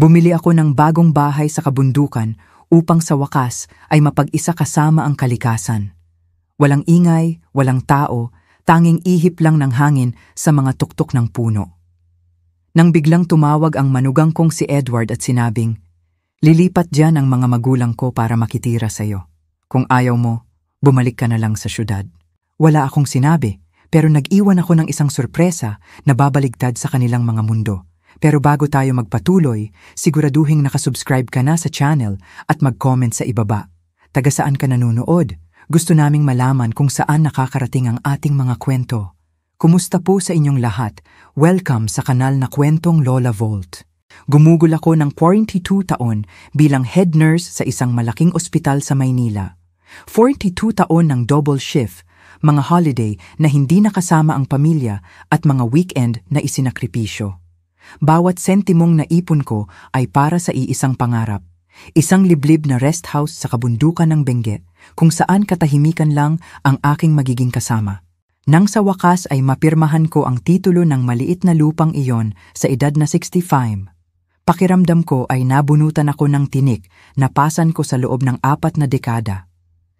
Bumili ako ng bagong bahay sa kabundukan upang sa wakas ay mapag-isa kasama ang kalikasan. Walang ingay, walang tao, tanging ihip lang ng hangin sa mga tuktok ng puno. Nang biglang tumawag ang manugang kong si Edward at sinabing, "Lilipat dyan ang mga magulang ko para makitira sa'yo. Kung ayaw mo, bumalik ka na lang sa syudad." Wala akong sinabi, pero nag-iwan ako ng isang sorpresa na babaligtad sa kanilang mga mundo. Pero bago tayo magpatuloy, siguraduhing nakasubscribe ka na sa channel at mag-comment sa ibaba. Taga saan ka nanonood? Gusto naming malaman kung saan nakakarating ang ating mga kwento. Kumusta po sa inyong lahat? Welcome sa kanal na Kwentong Lola Vault. Gumugol ako ng 42 taon bilang head nurse sa isang malaking ospital sa Maynila. 42 taon ng double shift, mga holiday na hindi nakasama ang pamilya at mga weekend na isinakripisyo. Bawat sentimong naipon ko ay para sa iisang pangarap. Isang liblib na rest house sa kabundukan ng Benguet, kung saan katahimikan lang ang aking magiging kasama. Nang sa wakas ay mapirmahan ko ang titulo ng maliit na lupang iyon sa edad na 65. Pakiramdam ko ay nabunutan ako ng tinik na pasan ko sa loob ng 4 na dekada.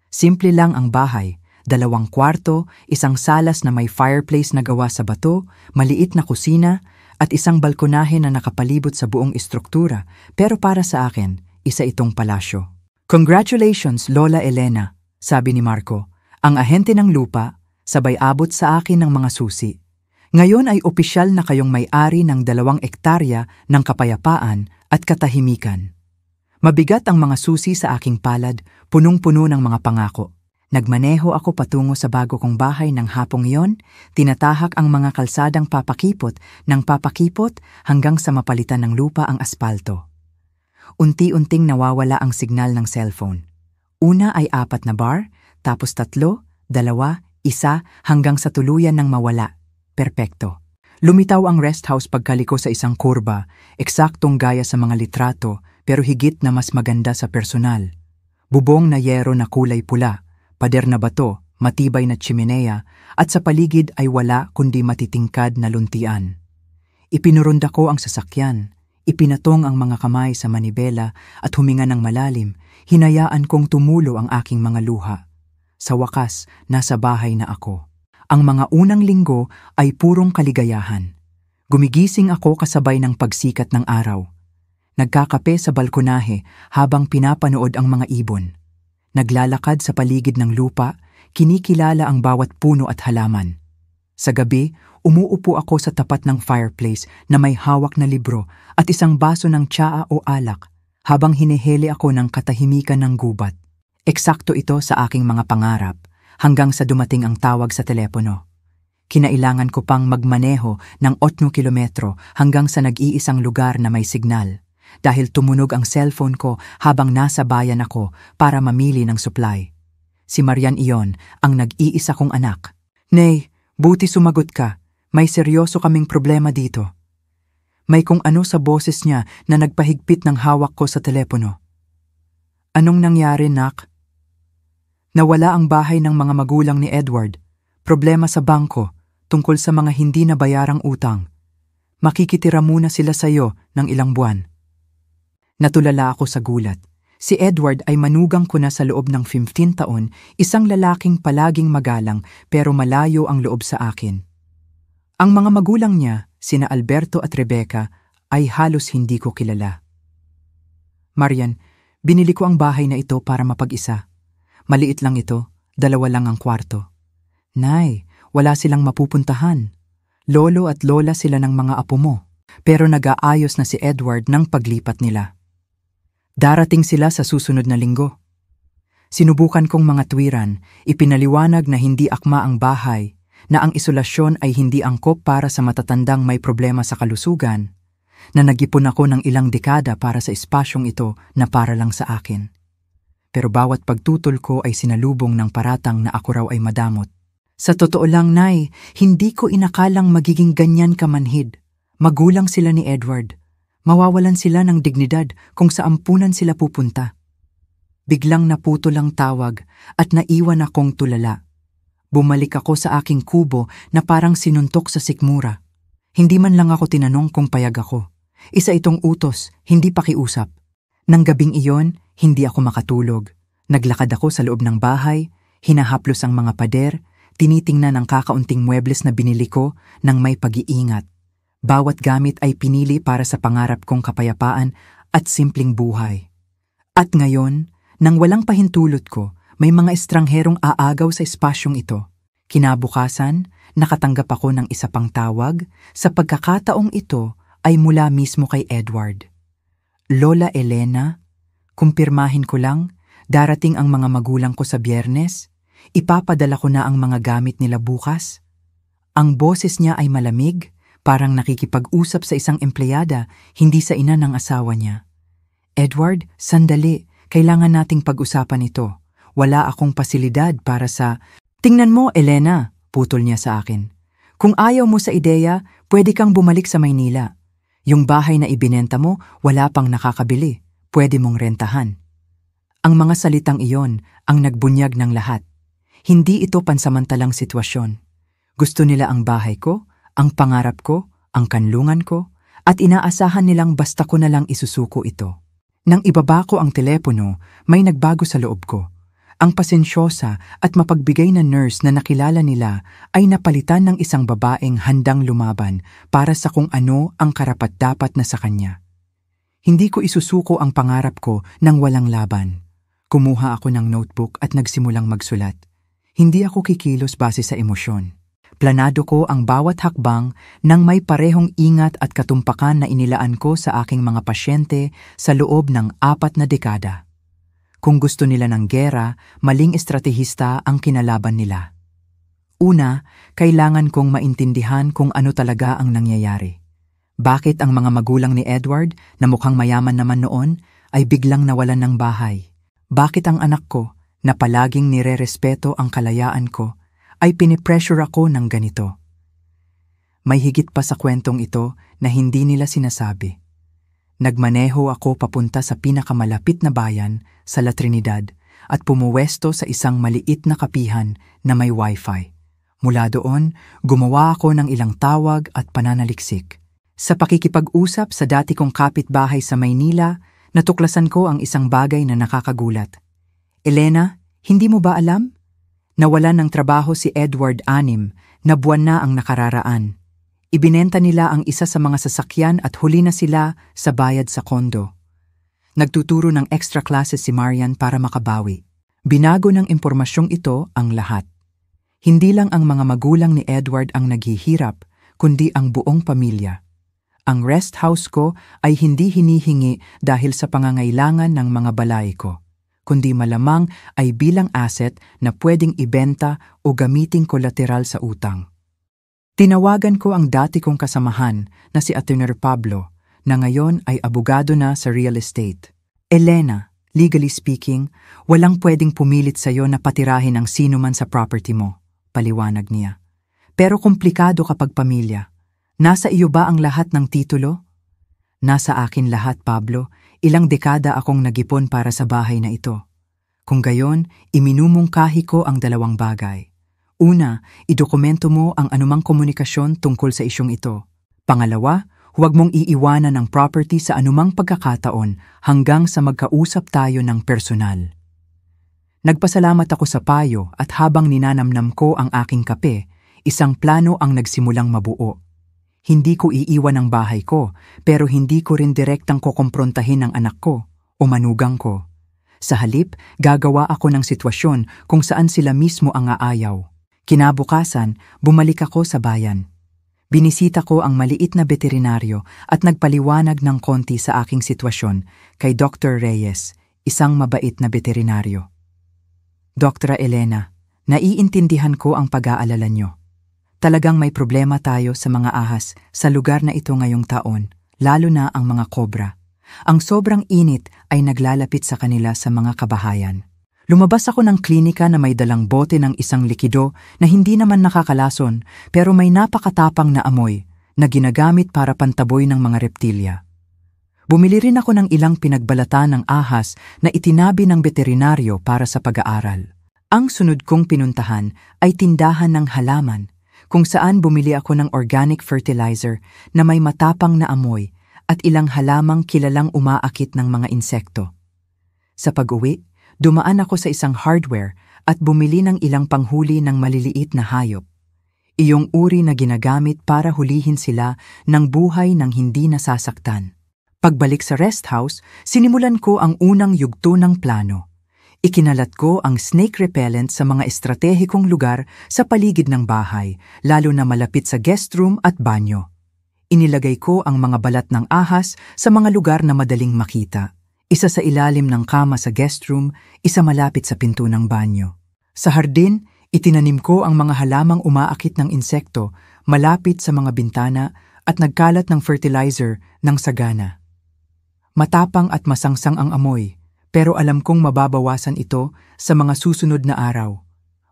Simple lang ang bahay, 2 kwarto, isang salas na may fireplace na gawa sa bato, maliit na kusina, at isang balkonahe na nakapalibot sa buong istruktura, pero para sa akin, isa itong palasyo. "Congratulations, Lola Elena," sabi ni Marco, ang ahente ng lupa, sabay abot sa akin ng mga susi. "Ngayon ay opisyal na kayong may-ari ng 2 ektarya ng kapayapaan at katahimikan." Mabigat ang mga susi sa aking palad, punong-puno ng mga pangako. Nagmaneho ako patungo sa bago kong bahay ng hapong iyon, tinatahak ang mga kalsadang papakipot ng papakipot hanggang sa mapalitan ng lupa ang aspalto. Unti-unting nawawala ang signal ng cellphone. Una ay 4 na bar, tapos 3, 2, 1 hanggang sa tuluyan ng mawala. Perpekto. Lumitaw ang rest house pagkaliko sa isang kurba, eksaktong gaya sa mga litrato pero higit na mas maganda sa personal. Bubong na yero na kulay pula, pader na bato, matibay na tsimenea, at sa paligid ay wala kundi matitingkad na luntian. Ipinurunda ko ang sasakyan, ipinatong ang mga kamay sa manibela at huminga ng malalim, hinayaan kong tumulo ang aking mga luha. Sa wakas, nasa bahay na ako. Ang mga unang linggo ay purong kaligayahan. Gumigising ako kasabay ng pagsikat ng araw. Nagkakape sa balkonahe habang pinapanood ang mga ibon. Naglalakad sa paligid ng lupa, kinikilala ang bawat puno at halaman. Sa gabi, umuupo ako sa tapat ng fireplace na may hawak na libro at isang baso ng tsaa o alak habang hinihili ako ng katahimikan ng gubat. Eksakto ito sa aking mga pangarap hanggang sa dumating ang tawag sa telepono. Kinailangan ko pang magmaneho ng 8 kilometro hanggang sa nag-iisang lugar na may signal. Dahil tumunog ang cellphone ko habang nasa bayan ako para mamili ng supply. Si Marian iyon, ang nag-iisa kong anak. "Nay, buti sumagot ka. May seryoso kaming problema dito." May kung ano sa boses niya na nagpahigpit ng hawak ko sa telepono. "Anong nangyari, nak?" "Nawala ang bahay ng mga magulang ni Edward. Problema sa bangko, tungkol sa mga hindi nabayarang utang. Makikitira muna sila sa'yo ng ilang buwan." Natulala ako sa gulat. Si Edward ay manugang ko na sa loob ng 15 taon, isang lalaking palaging magalang pero malayo ang loob sa akin. Ang mga magulang niya, sina Alberto at Rebecca, ay halos hindi ko kilala. "Marian, binili ko ang bahay na ito para mapag-isa. Maliit lang ito, 2 lang ang kwarto." "Nay, wala silang mapupuntahan. Lolo at lola sila ng mga apo mo." Pero nag-aayos na si Edward ng paglipat nila. Darating sila sa susunod na linggo. Sinubukan kong mga tuwiran, ipinaliwanag na hindi akma ang bahay, na ang isolasyon ay hindi angkop para sa matatandang may problema sa kalusugan, na nag-ipon ako ng ilang dekada para sa espasyong ito na para lang sa akin. Pero bawat pagtutol ko ay sinalubong ng paratang na ako raw ay madamot. "Sa totoo lang, Nay, hindi ko inakalang magiging ganyan kamanhid. Magulang sila ni Edward. Mawawalan sila ng dignidad kung sa ampunan sila pupunta." Biglang naputol ang tawag at naiwan akong tulala. Bumalik ako sa aking kubo na parang sinuntok sa sikmura. Hindi man lang ako tinanong kung payag ako. Isa itong utos, hindi pakiusap. Nang gabing iyon, hindi ako makatulog. Naglakad ako sa loob ng bahay, hinahaplos ang mga pader, tinitingnan ang kakaunting muebles na binili ko nang may pag-iingat. Bawat gamit ay pinili para sa pangarap kong kapayapaan at simpleng buhay. At ngayon, nang walang pahintulot ko, may mga estrangherong aagaw sa espasyong ito. Kinabukasan, nakatanggap ako ng isa pang tawag. Sa pagkakataong ito ay mula mismo kay Edward. Lola Elena, kumpirmahin ko lang, darating ang mga magulang ko sa Biyernes. Ipapadala ko na ang mga gamit nila bukas. Ang boses niya ay malamig, parang nakikipag-usap sa isang empleyada, hindi sa ina ng asawa niya. Edward, sandali, kailangan nating pag-usapan ito. Wala akong pasilidad para sa... Tingnan mo, Elena, putol niya sa akin. Kung ayaw mo sa ideya, pwede kang bumalik sa Maynila. Yung bahay na ibinenta mo, wala pang nakakabili. Pwede mong rentahan. Ang mga salitang iyon ang nagbunyag ng lahat. Hindi ito pansamantalang sitwasyon. Gusto nila ang bahay ko, ang pangarap ko, ang kanlungan ko, at inaasahan nilang basta ko na lang isusuko ito. Nang ibaba ko ang telepono, may nagbago sa loob ko. Ang pasensyosa at mapagbigay na nurse na nakilala nila ay napalitan ng isang babaeng handang lumaban para sa kung ano ang karapat-dapat na sa kanya. Hindi ko isusuko ang pangarap ko nang walang laban. Kumuha ako ng notebook at nagsimulang magsulat. Hindi ako kikilos base sa emosyon. Planado ko ang bawat hakbang nang may parehong ingat at katumpakan na inilaan ko sa aking mga pasyente sa loob ng 4 na dekada. Kung gusto nila ng gera, maling estratehista ang kinalaban nila. Una, kailangan kong maintindihan kung ano talaga ang nangyayari. Bakit ang mga magulang ni Edward, na mukhang mayaman naman noon, ay biglang nawalan ng bahay? Bakit ang anak ko, na palaging nire-respeto ang kalayaan ko, ay pinipressure ako ng ganito? May higit pa sa kwentong ito na hindi nila sinasabi. Nagmaneho ako papunta sa pinakamalapit na bayan, sa La Trinidad, at pumuwesto sa isang maliit na kapihan na may wifi. Mula doon, gumawa ako ng ilang tawag at pananaliksik. Sa pakikipag-usap sa dati kong kapitbahay sa Maynila, natuklasan ko ang isang bagay na nakakagulat. Elena, hindi mo ba alam? Nawalan ng trabaho si Edward 6 na buwan na ang nakararaan. Ibinenta nila ang isa sa mga sasakyan at huli na sila sa bayad sa kondo. Nagtuturo ng extra classes si Marian para makabawi. Binago ng impormasyong ito ang lahat. Hindi lang ang mga magulang ni Edward ang naghihirap, kundi ang buong pamilya. Ang rest house ko ay hindi hinihingi dahil sa pangangailangan ng mga balay ko, kundi malamang ay bilang asset na pwedeng ibenta o gamiting kolateral sa utang. Tinawagan ko ang dati kong kasamahan na si Atty. Pablo, na ngayon ay abogado na sa real estate. Elena, legally speaking, walang pwedeng pumilit sa'yo na patirahin ang sino man sa property mo, paliwanag niya. Pero komplikado kapag pamilya. Nasa iyo ba ang lahat ng titulo? Nasa akin lahat, Pablo. Ilang dekada akong nag-ipon para sa bahay na ito. Kung gayon, iminumungkahi ko ang 2 bagay. Una, idokumento mo ang anumang komunikasyon tungkol sa isyong ito. Pangalawa, huwag mong iiwanan ang property sa anumang pagkakataon hanggang sa magkausap tayo ng personal. Nagpasalamat ako sa payo at habang ninanamnam ko ang aking kape, isang plano ang nagsimulang mabuo. Hindi ko iiwan ang bahay ko, pero hindi ko rin direktang kukomprontahin ang anak ko o manugang ko. Sa halip, gagawa ako ng sitwasyon kung saan sila mismo ang aayaw. Kinabukasan, bumalik ako sa bayan. Binisita ko ang maliit na veterinaryo at nagpaliwanag ng konti sa aking sitwasyon kay Dr. Reyes, isang mabait na veterinaryo. Dr. Elena, naiintindihan ko ang pag-aalala nyo. Talagang may problema tayo sa mga ahas sa lugar na ito ngayong taon, lalo na ang mga kobra. Ang sobrang init ay naglalapit sa kanila sa mga kabahayan. Lumabas ako ng klinika na may dalang bote ng isang likido na hindi naman nakakalason pero may napakatapang na amoy na ginagamit para pantaboy ng mga reptilya. Bumili rin ako ng ilang pinagbalatan ng ahas na itinabi ng veterinaryo para sa pag-aaral. Ang sunod kong pinuntahan ay tindahan ng halaman kung saan bumili ako ng organic fertilizer na may matapang na amoy at ilang halamang kilalang umaakit ng mga insekto. Sa pag-uwi, dumaan ako sa isang hardware at bumili ng ilang panghuli ng maliliit na hayop. Iyong uri na ginagamit para hulihin sila ng buhay ng hindi nasasaktan. Pagbalik sa rest house, sinimulan ko ang unang yugto ng plano. Ikinalat ko ang snake repellent sa mga estratehikong lugar sa paligid ng bahay, lalo na malapit sa guest room at banyo. Inilagay ko ang mga balat ng ahas sa mga lugar na madaling makita. Isa sa ilalim ng kama sa guest room, isa malapit sa pinto ng banyo. Sa hardin, itinanim ko ang mga halamang umaakit ng insekto malapit sa mga bintana at nagkalat ng fertilizer ng sagana. Matapang at masangsang ang amoy, pero alam kong mababawasan ito sa mga susunod na araw.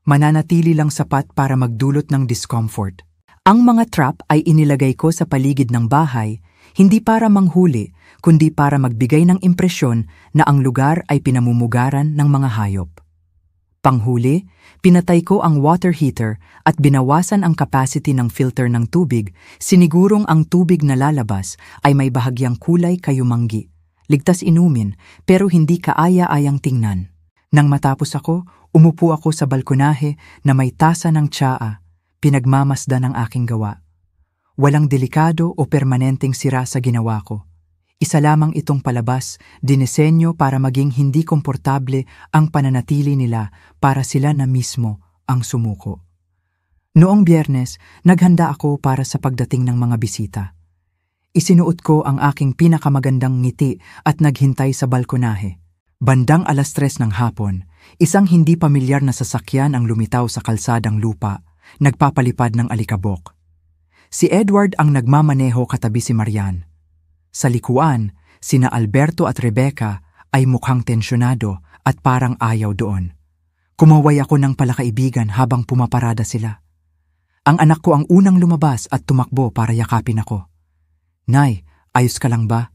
Mananatili lang sapat para magdulot ng discomfort. Ang mga trap ay inilagay ko sa paligid ng bahay, hindi para manghuli, kundi para magbigay ng impresyon na ang lugar ay pinamumugaran ng mga hayop. Panghuli, pinatay ko ang water heater at binawasan ang capacity ng filter ng tubig, sinigurong ang tubig na lalabas ay may bahagyang kulay kayumanggi. Ligtas inumin, pero hindi kaaya-ayang tingnan. Nang matapos ako, umupo ako sa balkonahe na may tasa ng tsaa, pinagmamasdan ang aking gawa. Walang delikado o permanenteng sira sa ginawa ko. Isa lamang itong palabas, dinisenyo para maging hindi komportable ang pananatili nila para sila na mismo ang sumuko. Noong Biyernes, naghanda ako para sa pagdating ng mga bisita. Isinuot ko ang aking pinakamagandang ngiti at naghintay sa balkonahe. Bandang 3:00 ng hapon, isang hindi pamilyar na sasakyan ang lumitaw sa kalsadang lupa, nagpapalipad ng alikabok. Si Edward ang nagmamaneho katabi si Marian. Sa likuan, sina Alberto at Rebecca ay mukhang tensyonado at parang ayaw doon. Kumaway ako ng palakaibigan habang pumaparada sila. Ang anak ko ang unang lumabas at tumakbo para yakapin ako. "Nay, ayos ka lang ba?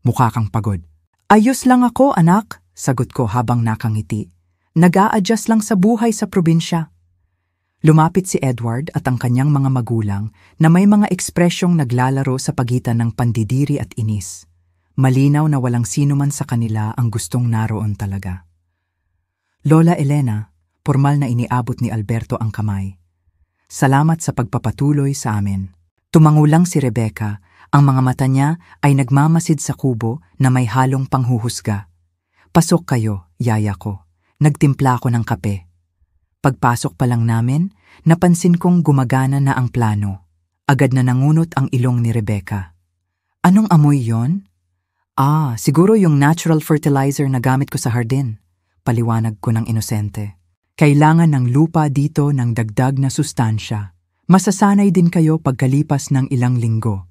Mukha kang pagod." "Ayos lang ako, anak," sagot ko habang nakangiti. "Nag-a-adjust lang sa buhay sa probinsya." Lumapit si Edward at ang kanyang mga magulang na may mga ekspresyong naglalaro sa pagitan ng pandidiri at inis. Malinaw na walang sino man sa kanila ang gustong naroon talaga. "Lola Elena," formal na iniabot ni Alberto ang kamay. "Salamat sa pagpapatuloy sa amin." Tumangulang si Rebecca. Ang mga mata niya ay nagmamasid sa kubo na may halong panghuhusga. "Pasok kayo, yaya ko." Nagtimpla ako ng kape. Pagpasok pa lang namin, napansin kong gumagana na ang plano. Agad na nangunot ang ilong ni Rebecca. "Anong amoy yon?" Siguro yung natural fertilizer na gamit ko sa hardin." Paliwanag ko ng inosente. "Kailangan ng lupa dito ng dagdag na sustansya. Masasanay din kayo pagkalipas ng ilang linggo."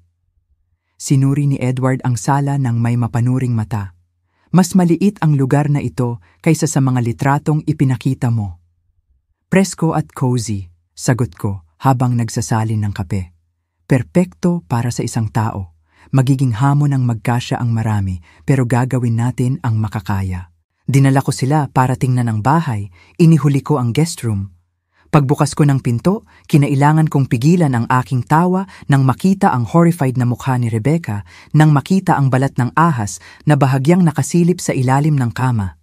Sinuri ni Edward ang sala ng may mapanuring mata. "Mas maliit ang lugar na ito kaysa sa mga litratong ipinakita mo." "Presko at cozy," sagot ko habang nagsasalin ng kape. "Perpekto para sa isang tao. Magiging hamon ang magkasya ang marami, pero gagawin natin ang makakaya." Dinala ko sila para tingnan ang bahay, inihuli ko ang guest room. Pagbukas ko ng pinto, kinailangan kong pigilan ang aking tawa nang makita ang horrified na mukha ni Rebecca, nang makita ang balat ng ahas na bahagyang nakasilip sa ilalim ng kama.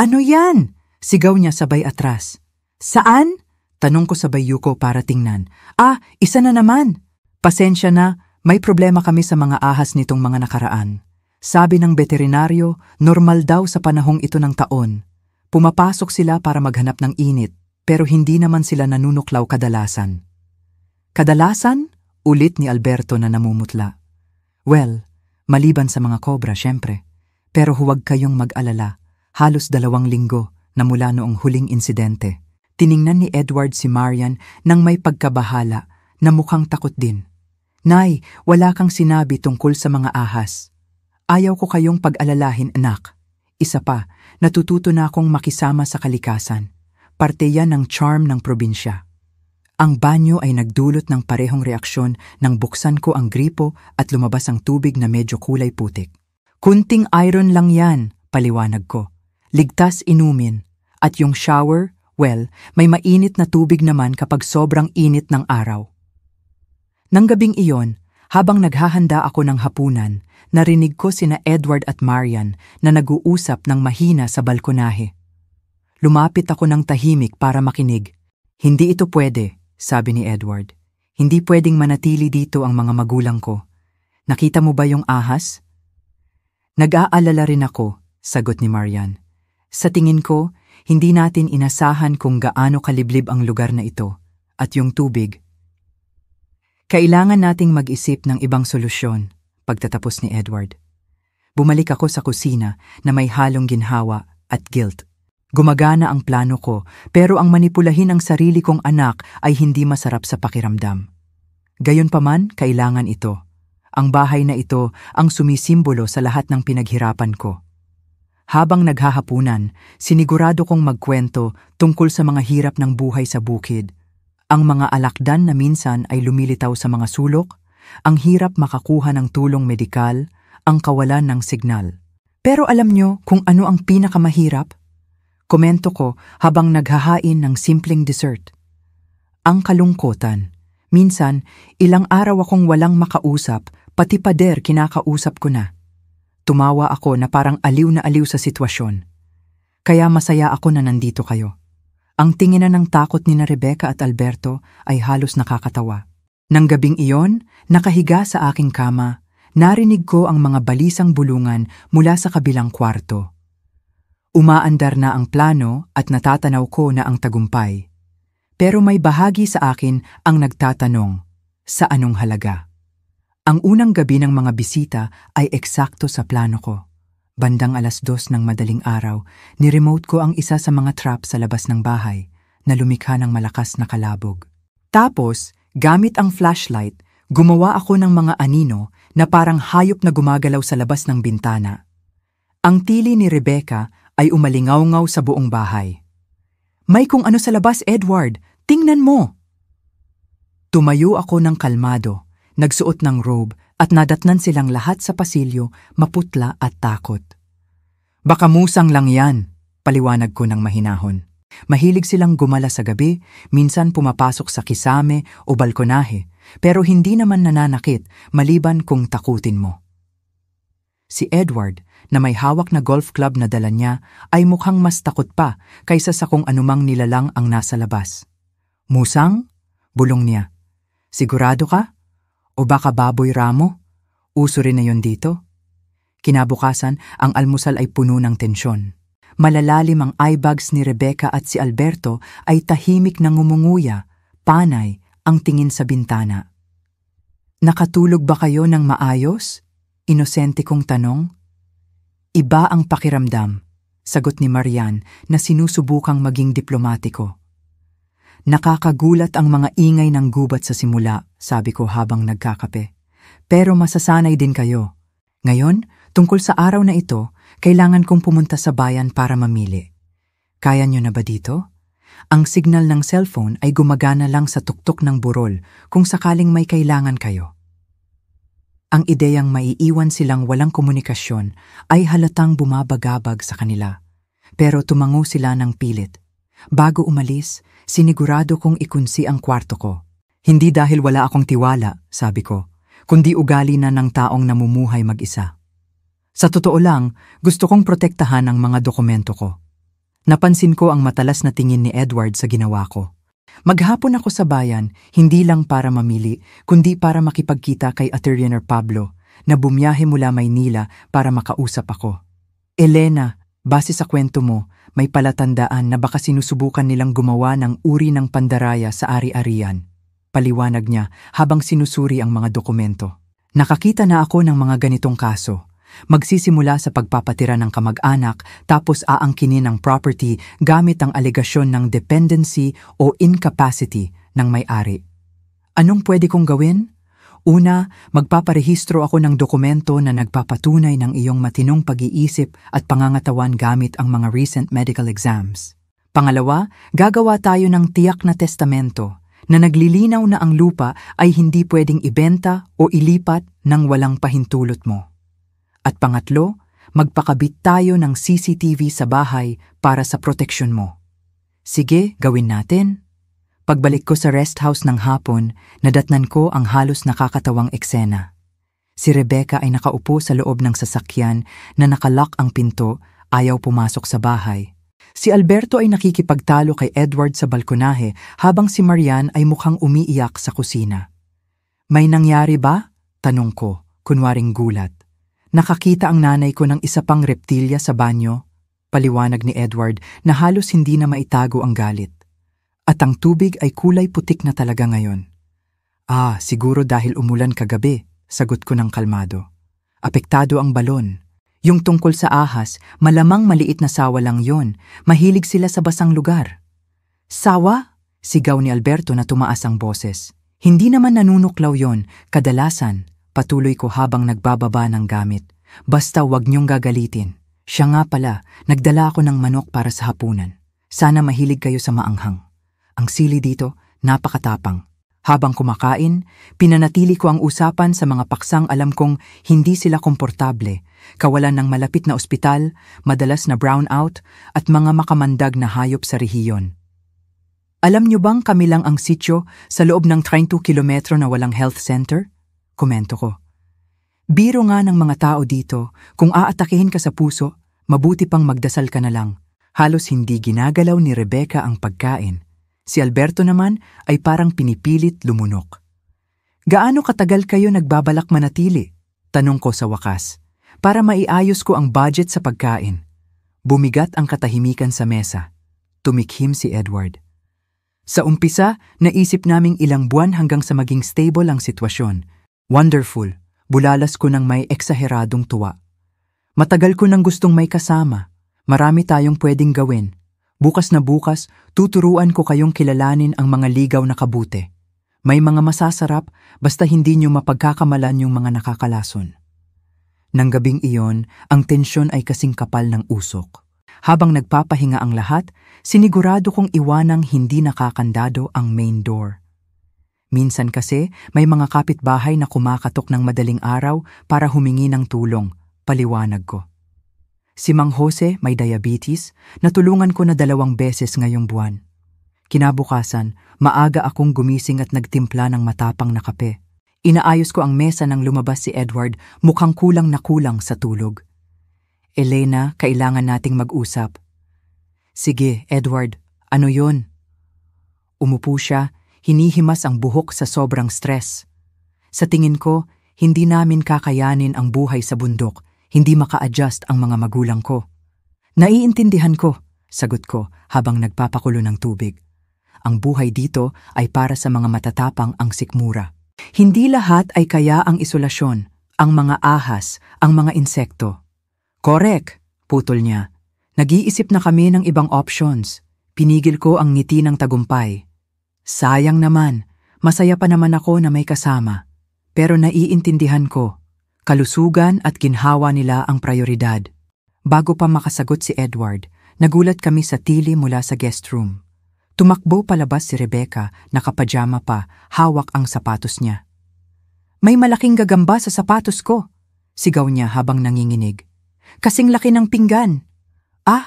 "Ano yan?" sigaw niya sabay atras. "Saan?" tanong ko sabay yuko para tingnan. Isa na naman." "Pasensya na, may problema kami sa mga ahas nitong mga nakaraan. Sabi ng veterinaryo, normal daw sa panahong ito ng taon. Pumapasok sila para maghanap ng init, pero hindi naman sila nanunuklaw kadalasan." "Kadalasan?" ulit ni Alberto na namumutla. "Well, maliban sa mga kobra syempre. Pero huwag kayong mag-alala, halos 2 linggo na mula noong huling insidente." Tiningnan ni Edward si Marian nang may pagkabahala na mukhang takot din. "Nay, wala kang sinabi tungkol sa mga ahas." "Ayaw ko kayong pag-alalahin, anak. Isa pa, natututo na akong makisama sa kalikasan. Parte yan ng charm ng probinsya." Ang banyo ay nagdulot ng parehong reaksyon nang buksan ko ang gripo at lumabas ang tubig na medyo kulay putik. "Kunting iron lang yan," paliwanag ko. "Ligtas inumin. At yung shower, well, may mainit na tubig naman kapag sobrang init ng araw." Nang gabing iyon, Habang naghahanda ako ng hapunan, narinig ko sina Edward at Marian na nag-uusap ng mahina sa balkonahe. Lumapit ako ng tahimik para makinig. Hindi ito pwede, sabi ni Edward. Hindi pwedeng manatili dito ang mga magulang ko. Nakita mo ba yung ahas? Nag-aalala rin ako, sagot ni Marian. Sa tingin ko, hindi natin inasahan kung gaano kaliblib ang lugar na ito at yung tubig. Kailangan nating mag-isip ng ibang solusyon, pagtatapos ni Edward. Bumalik ako sa kusina na may halong ginhawa at guilt. Gumagana ang plano ko, pero ang manipulahin ang sarili kong anak ay hindi masarap sa pakiramdam. Gayunpaman, kailangan ito. Ang bahay na ito ang sumisimbolo sa lahat ng pinaghirapan ko. Habang naghahapunan, sinigurado kong magkwento tungkol sa mga hirap ng buhay sa bukid. Ang mga alakdan na minsan ay lumilitaw sa mga sulok, ang hirap makakuha ng tulong medikal, ang kawalan ng signal. Pero alam nyo kung ano ang pinakamahirap? Komento ko habang naghahain ng simpleng dessert. Ang kalungkutan. Minsan, ilang araw akong walang makausap, pati pader kinakausap ko na. Tumawa ako na parang aliw na aliw sa sitwasyon. Kaya masaya ako na nandito kayo. Ang tinginan ng takot ni na Rebecca at Alberto ay halos nakakatawa. Nang gabing iyon, nakahiga sa aking kama, narinig ko ang mga balisang bulungan mula sa kabilang kwarto. Umaandar na ang plano at natatanaw ko na ang tagumpay. Pero may bahagi sa akin ang nagtatanong, sa anong halaga? Ang unang gabi ng mga bisita ay eksakto sa plano ko. Bandang 2:00 ng madaling araw, ni-remote ko ang isa sa mga trap sa labas ng bahay na lumikha ng malakas na kalabog. Tapos, gamit ang flashlight, gumawa ako ng mga anino na parang hayop na gumagalaw sa labas ng bintana. Ang tili ni Rebecca ay umalingaw-ngaw sa buong bahay. May kung ano sa labas, Edward! Tingnan mo! Tumayo ako ng kalmado, nagsuot ng robe at nadatnan silang lahat sa pasilyo, maputla at takot. Baka musang lang yan, paliwanag ko ng mahinahon. Mahilig silang gumala sa gabi, minsan pumapasok sa kisame o balkonahe, pero hindi naman nananakit maliban kung takutin mo. Si Edward, na may hawak na golf club na dala niya, ay mukhang mas takot pa kaysa sa kung anumang nilalang ang nasa labas. Musang? Bulong niya. Sigurado ka? O baka baboy ramo? Uso rin na yon dito? Kinabukasan, ang almusal ay puno ng tensyon. Malalalim ang eye bags ni Rebecca at si Alberto ay tahimik na ngumunguya, panay ang tingin sa bintana. Nakatulog ba kayo ng maayos? Inosente kong tanong. Iba ang pakiramdam, sagot ni Marian na sinusubukang maging diplomatiko. Nakakagulat ang mga ingay ng gubat sa simula, sabi ko habang nagkakape. Pero masasanay din kayo. Ngayon, tungkol sa araw na ito, kailangan kong pumunta sa bayan para mamili. Kaya nyo na ba dito? Ang signal ng cellphone ay gumagana lang sa tuktok ng burol kung sakaling may kailangan kayo. Ang ideyang maiiwan silang walang komunikasyon ay halatang bumabagabag sa kanila. Pero tumango sila ng pilit. Bago umalis, sinigurado kong ikunsi ang kwarto ko. Hindi dahil wala akong tiwala, sabi ko, kundi ugali na ng taong namumuhay mag-isa. Sa totoo lang, gusto kong protektahan ang mga dokumento ko. Napansin ko ang matalas na tingin ni Edward sa ginawa ko. Maghapon ako sa bayan, hindi lang para mamili, kundi para makipagkita kay Attorney Pablo na bumiyahe mula Maynila para makausap ako. Elena, base sa kwento mo, may palatandaan na baka sinusubukan nilang gumawa ng uri ng pandaraya sa ari-arian. Paliwanag niya habang sinusuri ang mga dokumento. Nakakita na ako ng mga ganitong kaso. Magsisimula sa pagpapatira ng kamag-anak tapos aangkinin ang property gamit ang alegasyon ng dependency o incapacity ng may-ari. Anong pwede kong gawin? Una, magpaparehistro ako ng dokumento na nagpapatunay ng iyong matinong pag-iisip at pangangatawan gamit ang mga recent medical exams. Pangalawa, gagawa tayo ng tiyak na testamento na naglilinaw na ang lupa ay hindi pwedeng ibenta o ilipat ng walang pahintulot mo. At pangatlo, magpakabit tayo ng CCTV sa bahay para sa proteksyon mo. Sige, gawin natin. Pagbalik ko sa rest house ng hapon, nadatnan ko ang halos nakakatawang eksena. Si Rebecca ay nakaupo sa loob ng sasakyan na nakalock ang pinto, ayaw pumasok sa bahay. Si Alberto ay nakikipagtalo kay Edward sa balkonahe habang si Marian ay mukhang umiiyak sa kusina. May nangyari ba? Tanong ko, kunwaring gulat. Nakakita ang nanay ko ng isa pang reptilya sa banyo, paliwanag ni Edward na halos hindi na maitago ang galit. At ang tubig ay kulay putik na talaga ngayon. Siguro dahil umulan kagabi, sagot ko ng kalmado. Apektado ang balon. Yung tungkol sa ahas, malamang maliit na sawa lang yon. Mahilig sila sa basang lugar. Sawa? Sigaw ni Alberto na tumaas ang boses. Hindi naman nanunuklaw yon, kadalasan. Patuloy ko habang nagbababa ng gamit. Basta wag niyong gagalitin. Siya nga pala, nagdala ako ng manok para sa hapunan. Sana mahilig kayo sa maanghang. Ang sili dito, napakatapang. Habang kumakain, pinanatili ko ang usapan sa mga paksang alam kong hindi sila komportable, kawalan ng malapit na ospital, madalas na brownout, at mga makamandag na hayop sa rehiyon. Alam niyo bang kami lang ang sityo sa loob ng 32 kilometro na walang health center? Komento ko. Biro nga ng mga tao dito, kung aatakihin ka sa puso, mabuti pang magdasal ka na lang. Halos hindi ginagalaw ni Rebecca ang pagkain. Si Alberto naman ay parang pinipilit lumunok. Gaano katagal kayo nagbabalak manatili? Tanong ko sa wakas, para maiayos ko ang budget sa pagkain. Bumigat ang katahimikan sa mesa. Tumikhim si Edward. Sa umpisa, naisip naming ilang buwan hanggang sa maging stable ang sitwasyon. Wonderful, bulalas ko ng may eksaheradong tuwa. Matagal ko nang gustong may kasama. Marami tayong pwedeng gawin. Bukas na bukas, tuturuan ko kayong kilalanin ang mga ligaw na kabute. May mga masasarap, basta hindi nyo mapagkakamalan yung mga nakakalason. Nang gabing iyon, ang tensyon ay kasing kapal ng usok. Habang nagpapahinga ang lahat, sinigurado kong iwanang hindi nakakandado ang main door. Minsan kasi, may mga kapitbahay na kumakatok ng madaling araw para humingi ng tulong, paliwanag ko. Si Mang Jose may diabetes, natulungan ko na 2 beses ngayong buwan. Kinabukasan, maaga akong gumising at nagtimpla ng matapang na kape. Inaayos ko ang mesa nang lumabas si Edward, mukhang kulang na kulang sa tulog. Elena, kailangan nating mag-usap. Sige, Edward, ano yon? Umupo siya, hinihimas ang buhok sa sobrang stress. Sa tingin ko, hindi namin kakayanin ang buhay sa bundok. Hindi maka-adjust ang mga magulang ko. Naiintindihan ko, sagot ko habang nagpapakulo ng tubig. Ang buhay dito ay para sa mga matatapang ang sikmura. Hindi lahat ay kaya ang isolasyon, ang mga ahas, ang mga insekto. Correct, putol niya. Nag-iisip na kami ng ibang options. Pinigil ko ang ngiti ng tagumpay. Sayang naman, masaya pa naman ako na may kasama. Pero naiintindihan ko. Kalusugan at ginhawa nila ang prioridad. Bago pa makasagot si Edward, nagulat kami sa tili mula sa guest room. Tumakbo palabas si Rebecca, nakapajama pa, hawak ang sapatos niya. May malaking gagamba sa sapatos ko, sigaw niya habang nanginginig. Kasing laki ng pinggan.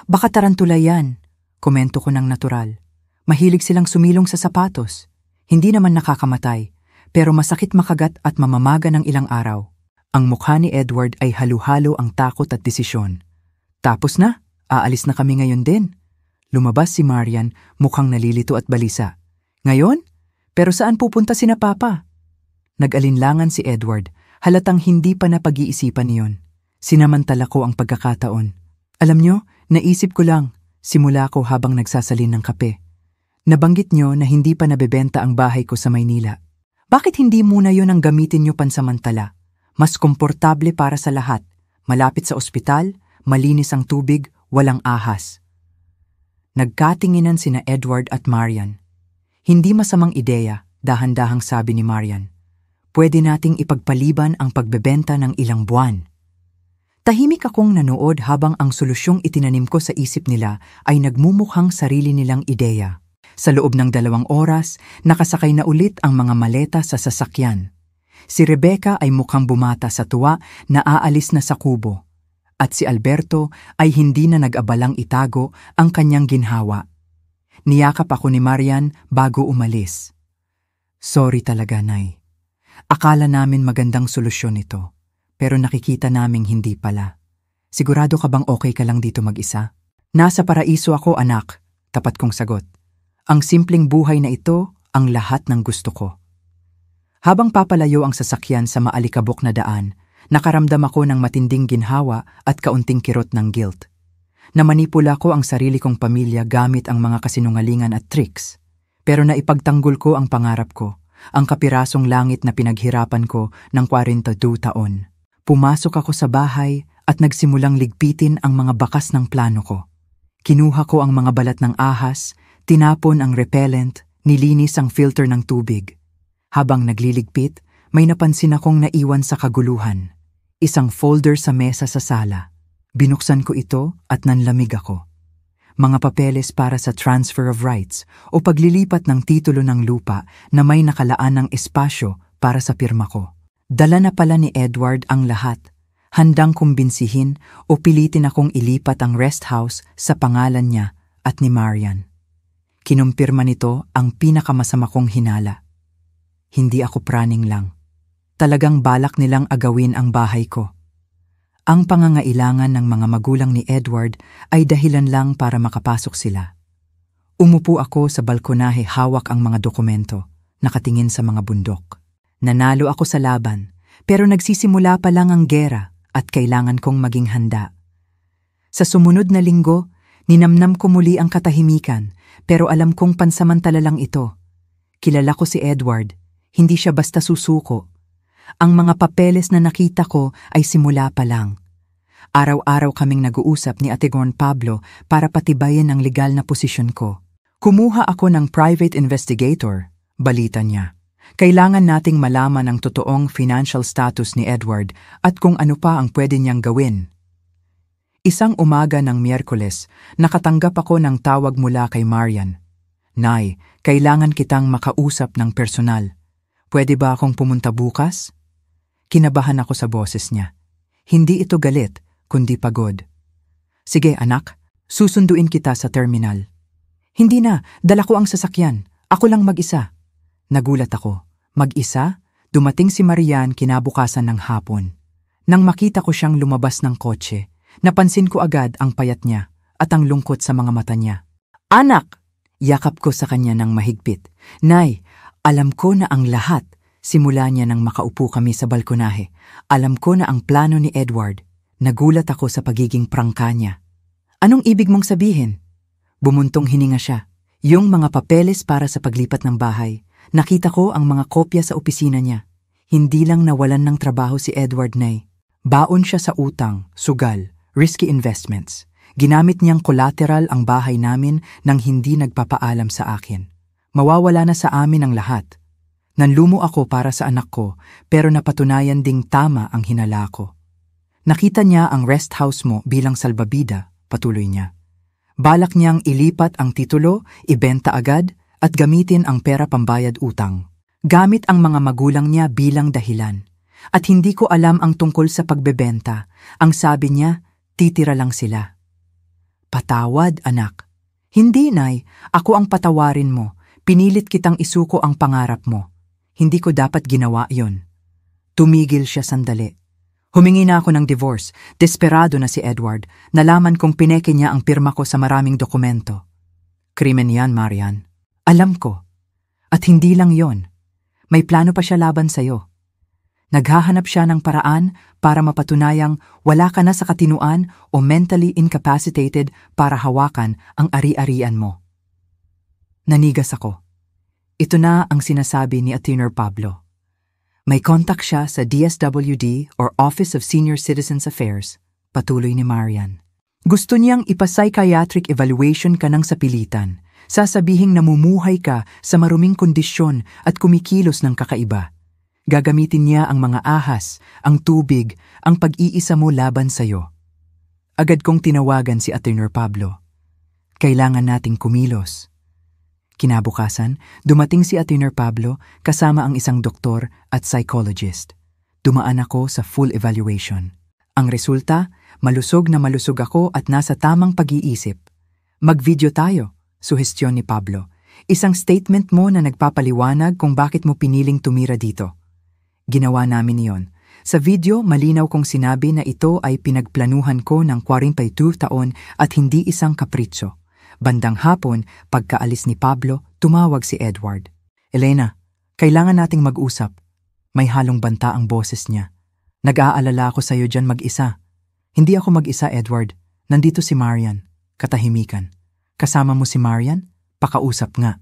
Baka tarantula yan, komento ko ng natural. Mahilig silang sumilong sa sapatos. Hindi naman nakakamatay, pero masakit makagat at mamamaga ng ilang araw. Ang mukha ni Edward ay halu-halo ang takot at desisyon. Tapos na, aalis na kami ngayon din. Lumabas si Marian, mukhang nalilito at balisa. Ngayon? Pero saan pupunta sina Papa? Nag-alinlangan si Edward, halatang hindi pa napag-iisipan niyon. Sinamantala ko ang pagkakataon. Alam nyo, naisip ko lang, simula ko habang nagsasalin ng kape. Nabanggit nyo na hindi pa nabebenta ang bahay ko sa Maynila. Bakit hindi muna yon ang gamitin nyo pansamantala? Mas komportable para sa lahat, malapit sa ospital, malinis ang tubig, walang ahas. Nagkatinginan sina Edward at Marian. Hindi masamang ideya, dahan-dahang sabi ni Marian. Pwede nating ipagpaliban ang pagbebenta ng ilang buwan. Tahimik akong nanood habang ang solusyong itinanim ko sa isip nila ay nagmumukhang sarili nilang ideya. Sa loob ng 2 oras, nakasakay na ulit ang mga maleta sa sasakyan. Si Rebecca ay mukhang bumata sa tuwa na aalis na sa kubo. At si Alberto ay hindi na nag-abalang itago ang kanyang ginhawa. Niyakap ako ni Marian bago umalis. Sorry talaga, Nay. Akala namin magandang solusyon ito, pero nakikita naming hindi pala. Sigurado ka bang okay ka lang dito mag-isa? Nasa paraiso ako, anak, tapat kong sagot. Ang simpleng buhay na ito, ang lahat ng gusto ko. Habang papalayo ang sasakyan sa maalikabok na daan, nakaramdam ako ng matinding ginhawa at kaunting kirot ng guilt. Namanipula ko ang sarili kong pamilya gamit ang mga kasinungalingan at tricks. Pero naipagtanggol ko ang pangarap ko, ang kapirasong langit na pinaghirapan ko ng 42 taon. Pumasok ako sa bahay at nagsimulang ligpitin ang mga bakas ng plano ko. Kinuha ko ang mga balat ng ahas, tinapon ang repellent, nilinis ang filter ng tubig. Habang nagliligpit, may napansin akong naiwan sa kaguluhan. Isang folder sa mesa sa sala. Binuksan ko ito at nanlamig ako. Mga papeles para sa transfer of rights o paglilipat ng titulo ng lupa na may nakalaan ng espasyo para sa pirma ko. Dala na pala ni Edward ang lahat. Handang kumbinsihin o pilitin akong ilipat ang rest house sa pangalan niya at ni Marian. Kinumpirma nito ang pinakamasama kong hinala. Hindi ako praning lang. Talagang balak nilang agawin ang bahay ko. Ang pangangailangan ng mga magulang ni Edward ay dahilan lang para makapasok sila. Umupo ako sa balkonahe hawak ang mga dokumento, nakatingin sa mga bundok. Nanalo ako sa laban, pero nagsisimula pa lang ang gera at kailangan kong maging handa. Sa sumunod na linggo, ninamnam ko muli ang katahimikan, pero alam kong pansamantala lang ito. Kilala ko si Edward, hindi siya basta susuko. Ang mga papeles na nakita ko ay simula pa lang. Araw-araw kaming nag-uusap ni Ate Gon Pablo para patibayin ang legal na posisyon ko. Kumuha ako ng private investigator, balita niya. Kailangan nating malaman ang totoong financial status ni Edward at kung ano pa ang pwede niyang gawin. Isang umaga ng Miyerkules, nakatanggap ako ng tawag mula kay Marian. Nay, kailangan kitang makausap ng personal. Pwede ba akong pumunta bukas? Kinabahan ako sa boses niya. Hindi ito galit, kundi pagod. Sige anak, susunduin kita sa terminal. Hindi na, dala ko ang sasakyan. Ako lang mag-isa. Nagulat ako. Mag-isa? Dumating si Marian kinabukasan ng hapon. Nang makita ko siyang lumabas ng kotse, napansin ko agad ang payat niya at ang lungkot sa mga mata niya. Anak! Yakap ko sa kanya ng mahigpit. Nay, alam ko na ang lahat. Simula niya nang makaupo kami sa balkonahe. Alam ko na ang plano ni Edward. Nagulat ako sa pagiging prangka niya. Anong ibig mong sabihin? Bumuntong hininga siya. Yung mga papeles para sa paglipat ng bahay. Nakita ko ang mga kopya sa opisina niya. Hindi lang nawalan ng trabaho si Edward, Nay. Baon siya sa utang, sugal, risky investments. Ginamit niyang collateral ang bahay namin nang hindi nagpapaalam sa akin. Mawawala na sa amin ang lahat. Nanlumo ako para sa anak ko, pero napatunayan ding tama ang hinala ko. Nakita niya ang rest house mo bilang salbabida, patuloy niya. Balak niyang ilipat ang titulo, ibenta agad, at gamitin ang pera pambayad utang. Gamit ang mga magulang niya bilang dahilan. At hindi ko alam ang tungkol sa pagbebenta. Ang sabi niya, titira lang sila. Patawad, anak. Hindi, Nay. Ako ang patawarin mo. Pinilit kitang isuko ang pangarap mo. Hindi ko dapat ginawa yon. Tumigil siya sandali. Humingi na ako ng divorce. Desperado na si Edward. Nalaman kong pineke niya ang pirma ko sa maraming dokumento. Krimen yan, Marian. Alam ko. At hindi lang yon. May plano pa siya laban sa'yo. Naghahanap siya ng paraan para mapatunayang wala ka na sa katinuan o mentally incapacitated para hawakan ang ari-arian mo. Nanigas ako. Ito na ang sinasabi ni Attorney Pablo. May contact siya sa DSWD or Office of Senior Citizens Affairs, patuloy ni Marian. Gusto niyang ipa-psychiatric evaluation ka ng sapilitan. Sasabihing namumuhay ka sa maruming kondisyon at kumikilos ng kakaiba. Gagamitin niya ang mga ahas, ang tubig, ang pag-iisa mo laban sa'yo. Agad kong tinawagan si Attorney Pablo. Kailangan nating kumilos. Kinabukasan, dumating si Attorney Pablo kasama ang isang doktor at psychologist. Dumaan ako sa full evaluation. Ang resulta, malusog na malusog ako at nasa tamang pag-iisip. Mag-video tayo, suhestyon ni Pablo. Isang statement mo na nagpapaliwanag kung bakit mo piniling tumira dito. Ginawa namin iyon. Sa video, malinaw kong sinabi na ito ay pinagplanuhan ko ng 42 taon at hindi isang kapritsyo. Bandang hapon, pagkaalis ni Pablo, tumawag si Edward. Elena, kailangan nating mag-usap. May halong banta ang boses niya. Nag-aalala ako sa'yo dyan mag-isa. Hindi ako mag-isa, Edward. Nandito si Marian. Katahimikan. Kasama mo si Marian? Pakausap nga.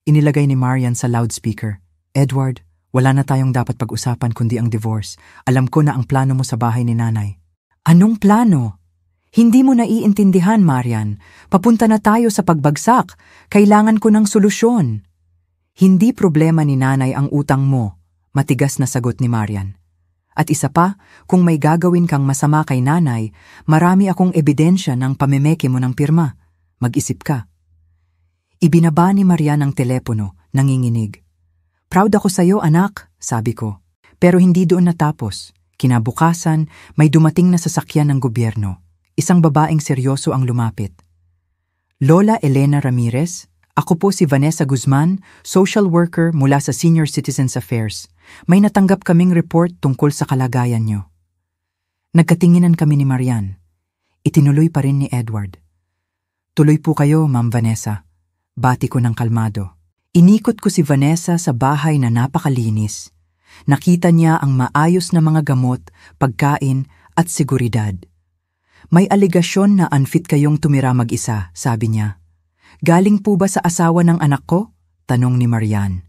Inilagay ni Marian sa loudspeaker. Edward, wala na tayong dapat pag-usapan kundi ang divorce. Alam ko na ang plano mo sa bahay ni nanay. Anong plano? Hindi mo naiintindihan, Marian. Papunta na tayo sa pagbagsak. Kailangan ko ng solusyon. Hindi problema ni nanay ang utang mo. Matigas na sagot ni Marian. At isa pa, kung may gagawin kang masama kay nanay, marami akong ebidensya ng pamemeke mo ng pirma. Mag-isip ka. Ibinaba ni Marian ang telepono, nanginginig. Proud ako sa'yo, anak, sabi ko. Pero hindi doon natapos. Kinabukasan, may dumating na sasakyan ng gobyerno. Isang babaeng seryoso ang lumapit. Lola Elena Ramirez, ako po si Vanessa Guzman, social worker mula sa Senior Citizens Affairs. May natanggap kaming report tungkol sa kalagayan nyo. Nagkatinginan kami ni Marian. Itinuloy pa rin ni Edward. Tuloy po kayo, Ma'am Vanessa. Bati ko ng kalmado. Inikot ko si Vanessa sa bahay na napakalinis. Nakita niya ang maayos na mga gamot, pagkain at seguridad. May aligasyon na unfit kayong tumira mag-isa, sabi niya. Galing po ba sa asawa ng anak ko? Tanong ni Marian.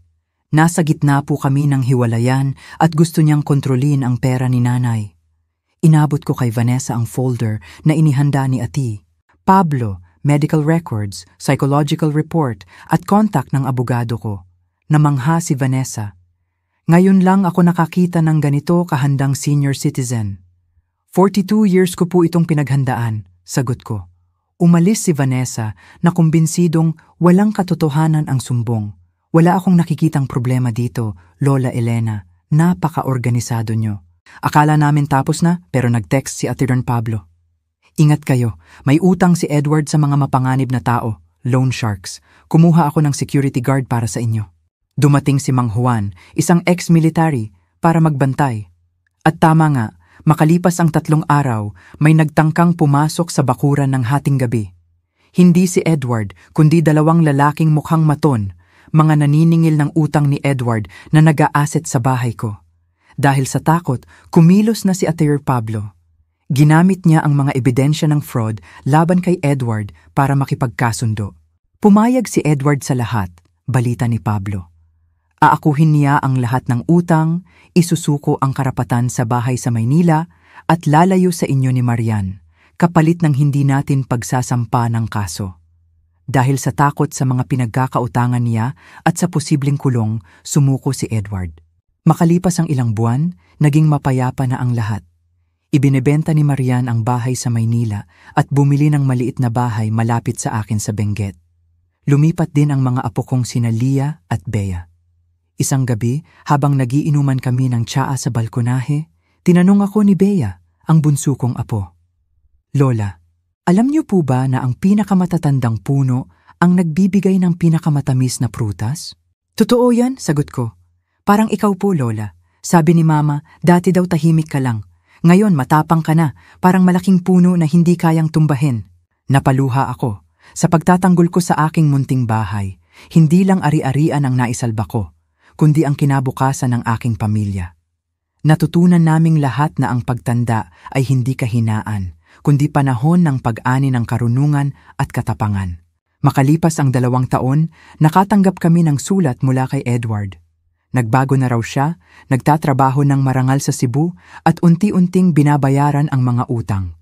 Nasa gitna po kami ng hiwalayan at gusto niyang kontrolin ang pera ni nanay. Inabot ko kay Vanessa ang folder na inihanda ni Ati. Pablo, medical records, psychological report at contact ng abogado ko. Namangha si Vanessa. Ngayon lang ako nakakita ng ganito kahandang senior citizen. 42 years ko po itong pinaghandaan, sagot ko. Umalis si Vanessa na kumbinsidong walang katotohanan ang sumbong. Wala akong nakikitang problema dito, Lola Elena. Napaka-organisado nyo. Akala namin tapos na, pero nag-text si Ate Don Pablo. Ingat kayo, may utang si Edward sa mga mapanganib na tao, loan sharks. Kumuha ako ng security guard para sa inyo. Dumating si Mang Juan, isang ex-military, para magbantay. At tama nga, makalipas ang 3 araw, may nagtangkang pumasok sa bakuran ng hating gabi. Hindi si Edward, kundi 2 lalaking mukhang maton, mga naniningil ng utang ni Edward na nag-a-asset sa bahay ko. Dahil sa takot, kumilos na si Ate Pablo. Ginamit niya ang mga ebidensya ng fraud laban kay Edward para makipagkasundo. Pumayag si Edward sa lahat, balita ni Pablo. Aakuhin niya ang lahat ng utang, isusuko ang karapatan sa bahay sa Maynila at lalayo sa inyo ni Marian, kapalit ng hindi natin pagsasampa ng kaso. Dahil sa takot sa mga pinagkakautangan niya at sa posibleng kulong, sumuko si Edward. Makalipas ang ilang buwan, naging mapayapa na ang lahat. Ibinebenta ni Marian ang bahay sa Maynila at bumili ng maliit na bahay malapit sa akin sa Benguet. Lumipat din ang mga apo kong sina Lia at Bea. Isang gabi, habang nagiinuman kami ng tsaa sa balkonahe, tinanong ako ni Bea, ang bunso kong apo. Lola, alam niyo po ba na ang pinakamatatandang puno ang nagbibigay ng pinakamatamis na prutas? Totoo yan, sagot ko. Parang ikaw po, Lola. Sabi ni Mama, dati daw tahimik ka lang. Ngayon matapang ka na, parang malaking puno na hindi kayang tumbahin. Napaluha ako. Sa pagtatanggol ko sa aking munting bahay, hindi lang ari-arian ang naisalba ko, kundi ang kinabukasan ng aking pamilya. Natutunan naming lahat na ang pagtanda ay hindi kahinaan, kundi panahon ng pag-ani ng karunungan at katapangan. Makalipas ang 2 taon, nakatanggap kami ng sulat mula kay Edward. Nagbago na raw siya, nagtatrabaho ng marangal sa Cebu at unti-unting binabayaran ang mga utang.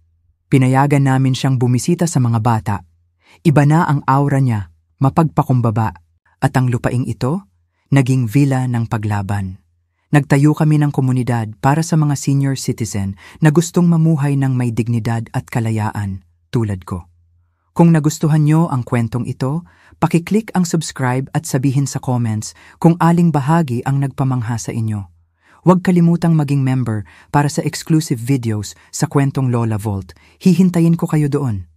Pinayagan namin siyang bumisita sa mga bata. Iba na ang aura niya, mapagpakumbaba, at ang lupaing ito, naging villa ng paglaban. Nagtayo kami ng komunidad para sa mga senior citizen na gustong mamuhay ng may dignidad at kalayaan, tulad ko. Kung nagustuhan nyo ang kwentong ito, pakiclick ang subscribe at sabihin sa comments kung aling bahagi ang nagpamangha sa inyo. Huwag kalimutang maging member para sa exclusive videos sa Kwentong Lola Vault. Hihintayin ko kayo doon.